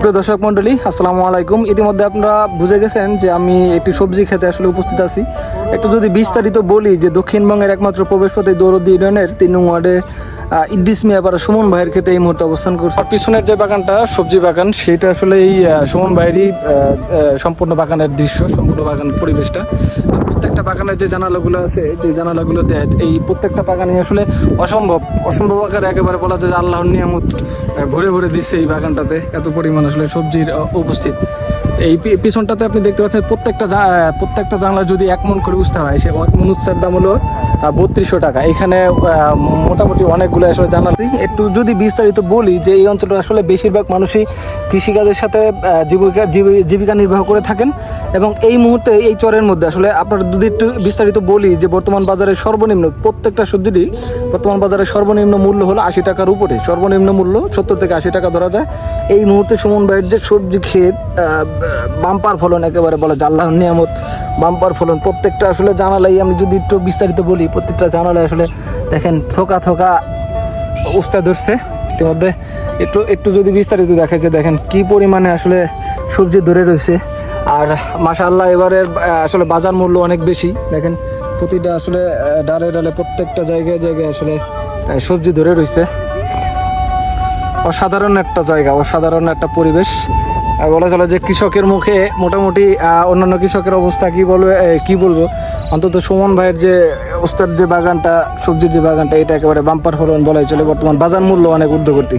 প্রিয় দর্শক মন্ডলী, আসসালামু আলাইকুম। ইতিমধ্যে আপনারা বুঝে গেছেন যে আমি একটি সবজি খেতে আসলে উপস্থিত আছি। একটু যদি বিস্তারিত বলি যে দক্ষিণবঙ্গের একমাত্র প্রবেশপথে দৌলতদী ইউনিয়নের ৩ নং ওয়ার্ডে ইদ্রিস মিয়াপাড়া সুমন ভাইয়ের খেতে এই মুহূর্তে অবস্থান করছে। পিছনের যে বাগানটা সবজি বাগান, সেটা আসলে এই সুমন ভাইয়েরই সম্পূর্ণ বাগানের দৃশ্য, সম্পূর্ণ বাগান পরিবেশটা। তো প্রত্যেকটা বাগানের যে জানালাগুলো আছে, যে জানালাগুলো দেয়, এই প্রত্যেকটা বাগানে আসলে অসম্ভব আকারে একেবারে বলা যায় আল্লাহর নিয়ামত ভরে ভরে দিচ্ছে এই বাগানটাতে। এত পরিমাণ আসলে সবজির উপস্থিত। এই পিছনটাতে আপনি দেখতে পাচ্ছেন প্রত্যেকটা জানলা যদি 1 মণ করে উঠতে হয়, সে 1 মণ উচ্চার দাম হলো 3200 টাকা। এখানে মোটামুটি অনেকগুলো আসলে জানাচ্ছি। একটু যদি বিস্তারিত বলি যে এই অঞ্চলের আসলে বেশিরভাগ মানুষই কৃষিকাজের সাথে জীবিকা নির্বাহ করে থাকেন, এবং এই মুহূর্তে এই চরের মধ্যে আসলে আপনার যদি একটু বিস্তারিত বলি যে বর্তমান বাজারে সর্বনিম্ন প্রত্যেকটা সবজিরই বর্তমান বাজারে সর্বনিম্ন মূল্য হলো 80 টাকার উপরে। সর্বনিম্ন মূল্য 70 থেকে 80 টাকা ধরা যায়। এই মুহূর্তে সুমন ভাইয়ের যে সবজি ক্ষেত, বাম্পার ফলন, একেবারে বলা যায় আল্লাহর নিয়ামত, বাম্পার ফলন। প্রত্যেকটা আসলে জানালাই আমি যদি একটু বিস্তারিত বলি, প্রত্যেকটা জানালায় আসলে দেখেন থোকা উস্তা ধরছে। ইতিমধ্যে একটু যদি বিস্তারিত দেখা যায়, দেখেন কি পরিমাণে আসলে সবজি ধরে রয়েছে। আর মাশাআল্লাহ এবারের আসলে বাজার মূল্য অনেক বেশি। দেখেন প্রতিটা আসলে ডালে ডালে প্রত্যেকটা জায়গায় আসলে সবজি ধরে রয়েছে। অসাধারণ একটা জায়গা, অসাধারণ একটা পরিবেশ। বলা চলে যে কৃষকের মুখে মোটামুটি অন্যান্য কৃষকের অবস্থা কি বলবো, অন্তত সুমন ভাইয়ের যে অবস্থার যে বাগানটা, সবজির যে বাগানটা, এটা একেবারে বাম্পার ফলন বলাই চলে। বর্তমান বাজার মূল্য অনেক ঊর্ধ্বগতি।